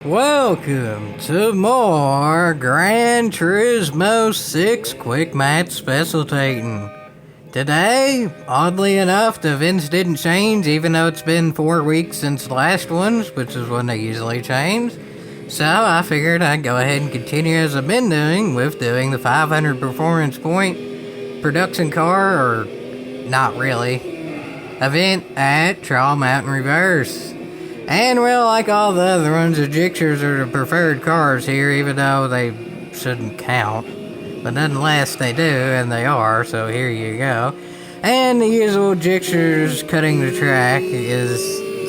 Welcome to more Gran Turismo 6 Quick Match Specialtatin. Today, oddly enough, the events didn't change even though it's been 4 weeks since the last ones, which is when they usually change. So I figured I'd go ahead and continue as I've been doing with doing the 500 performance point production car, or not really, event at Trial Mountain Reverse. And well, like all the other ones, the Gixxers are the preferred cars here, even though they shouldn't count. But nonetheless, they do, and they are, so here you go. And the usual Gixxers cutting the track is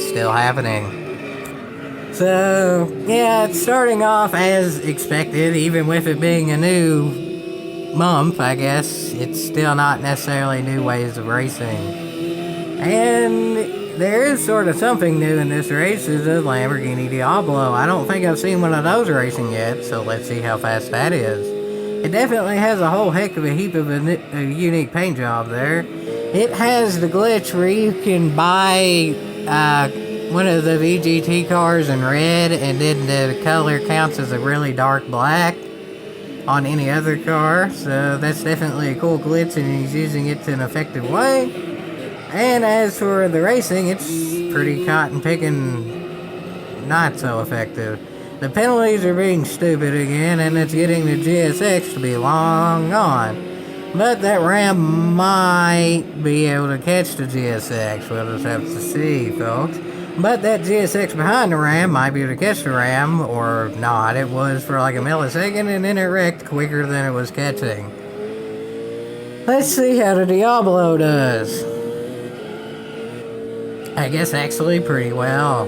still happening. So, yeah, it's starting off as expected, even with it being a new month, I guess. It's still not necessarily new ways of racing. And there is sort of something new in this race, is a Lamborghini Diablo. I don't think I've seen one of those racing yet, so let's see how fast that is. It definitely has a whole heck of a heap of a unique paint job there. It has the glitch where you can buy one of the VGT cars in red, and then the color counts as a really dark black on any other car. So that's definitely a cool glitch, and he's using it in an effective way. And as for the racing, it's pretty cotton picking, not so effective. The penalties are being stupid again, and it's getting the GSX to be long gone. But that Ram might be able to catch the GSX. We'll just have to see, folks. But that GSX behind the Ram might be able to catch the Ram, or not. It was for like a millisecond, and then it wrecked quicker than it was catching. Let's see how the Diablo does. I guess actually pretty well.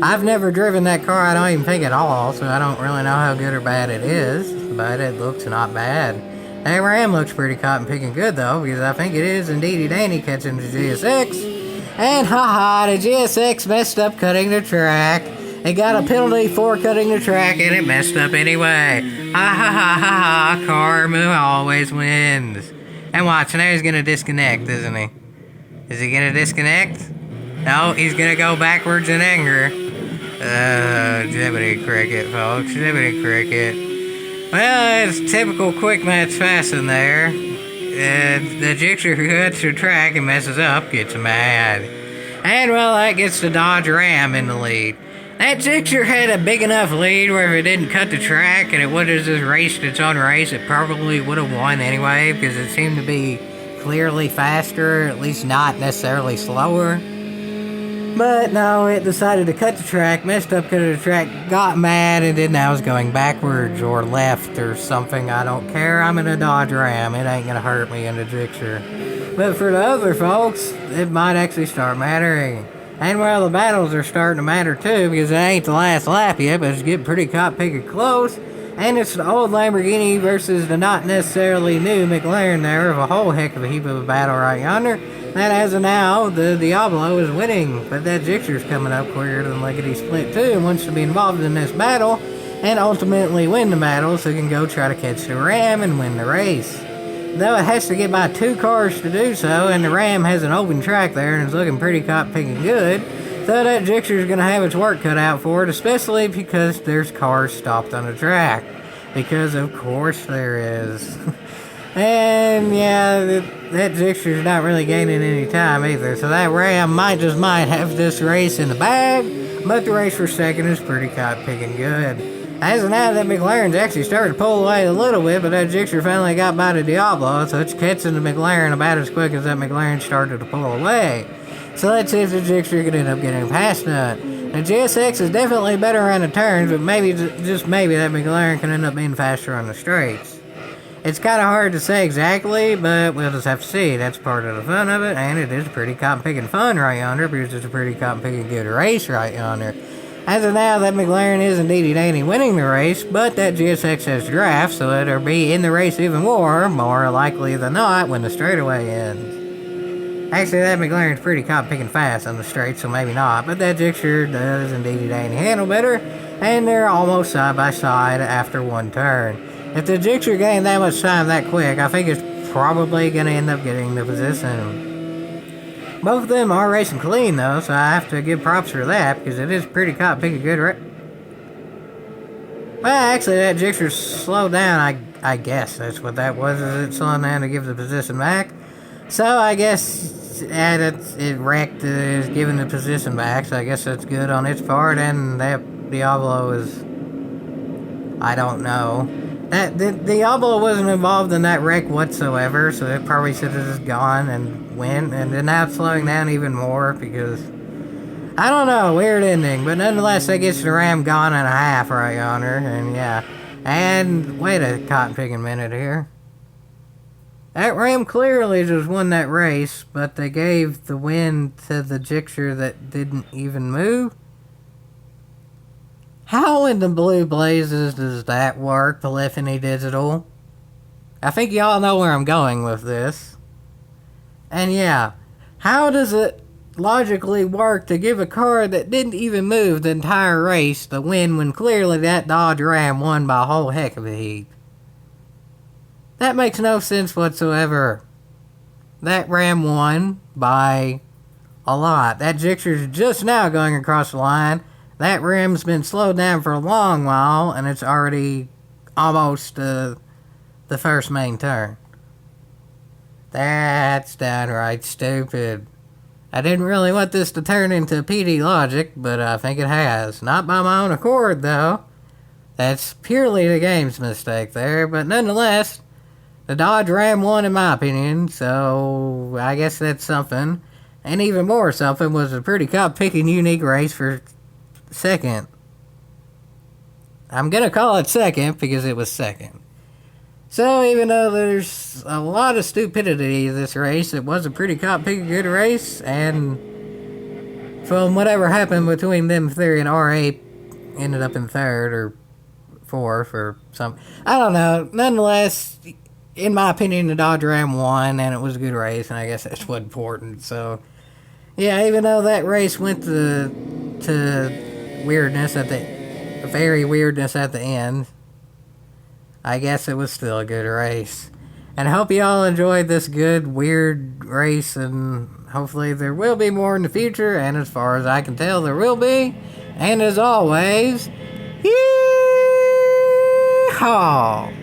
I've never driven that car, I don't even think at all, so I don't really know how good or bad it is, but it looks not bad. That Ram looks pretty cotton picking good though, because I think it is indeedy dandy catching the GSX. And haha, the GSX messed up cutting the track. It got a penalty for cutting the track, and it messed up anyway. Ha ha ha ha ha, karma always wins. And watch, now he's gonna disconnect, isn't he? Is he gonna disconnect? No, he's gonna go backwards in anger. Jibbity cricket, folks, jibbity cricket. Well, it's typical quick match fashion there. The Gixxer who cuts the track and messes up gets mad. And well, that gets the Dodge Ram in the lead. That Gixxer had a big enough lead where if it didn't cut the track and it would have just raced its own race, it probably would have won anyway, because it seemed to be clearly faster, at least not necessarily slower. But no, it decided to cut the track, messed up cutting the track, got mad, and then now is going backwards or left or something. I don't care. I'm in a Dodge Ram. It ain't gonna hurt me in the Gixxer. But for the other folks, it might actually start mattering. And well, the battles are starting to matter too, because it ain't the last lap yet, but it's getting pretty caught picking close. And it's the old Lamborghini versus the not necessarily new McLaren there, with a whole heck of a heap of a battle right yonder. That as of now, the Diablo is winning, but that Gixxer's coming up quicker than Lickety Split too, and wants to be involved in this battle, and ultimately win the battle, so it can go try to catch the Ram and win the race. Though it has to get by 2 cars to do so, and the Ram has an open track there, and it's looking pretty caught picking good, so that Gixxer's gonna have its work cut out for it, especially because there's cars stopped on the track. Because of course there is. And yeah, that Gixxer's not really gaining any time either, so that Ram might have this race in the bag, but the race for second is pretty caught picking good. As of now, that McLaren's actually started to pull away a little bit, but that Gixxer finally got by the Diablo, so it's catching the McLaren about as quick as that McLaren started to pull away. So let's see if the Gixxer can end up getting past that. The GSX is definitely better around the turns, but maybe, just maybe, that McLaren can end up being faster on the straights. It's kind of hard to say exactly, but we'll just have to see. That's part of the fun of it, and it is pretty cotton-picking fun right yonder, because it's a pretty cotton-picking good race right yonder. As of now, that McLaren is indeedy dandy winning the race, but that GSX has draft, so it'll be in the race even more likely than not, when the straightaway ends. Actually, that McLaren's pretty cotton-picking fast on the straight, so maybe not, but that Gixxer does indeedy dandy handle better, and they're almost side by side after one turn. If the Gixxer gained that much time that quick, I think it's probably going to end up getting the position. Both of them are racing clean though, so I have to give props for that, because it is pretty caught picking good Well, actually, that Gixxer slowed down. I guess that's what that was. Is it slowing down to give the position back? So I guess it wrecked, is giving the position back. So I guess that's good on its part. And that Diablo is, I don't know. That the Diablo wasn't involved in that wreck whatsoever. So it probably should have just gone and went. And then now it's slowing down even more because, I don't know, weird ending. But nonetheless, that gets the Ram gone in a half right yonder. And yeah. And wait a cotton picking minute here. That Ram clearly just won that race, but they gave the win to the Gixxer that didn't even move. How in the blue blazes does that work, Polyphony Digital? I think y'all know where I'm going with this. And yeah, how does it logically work to give a car that didn't even move the entire race the win when clearly that Dodge Ram won by a whole heck of a heap? That makes no sense whatsoever. That Ram won by a lot. That Gixxer's just now going across the line. That Ram's been slowed down for a long while, and it's already almost the first main turn. That's downright stupid. I didn't really want this to turn into PD logic, but I think it has. Not by my own accord, though. That's purely the game's mistake there, but nonetheless, the Dodge Ram won in my opinion, so I guess that's something. And even more something was a pretty cop-picking unique race for second. I'm gonna call it second because it was second. So even though there's a lot of stupidity in this race, it was a pretty cop-picking good race, and from whatever happened between them three and R8 ended up in third or fourth or something. I don't know. Nonetheless, in my opinion, the Dodge Ram won, and it was a good race, and I guess that's what's important. So, yeah, even though that race went to weirdness at the very weirdness at the end, I guess it was still a good race. And I hope you all enjoyed this good, weird race, and hopefully there will be more in the future, and as far as I can tell, there will be. And as always, yeehaw!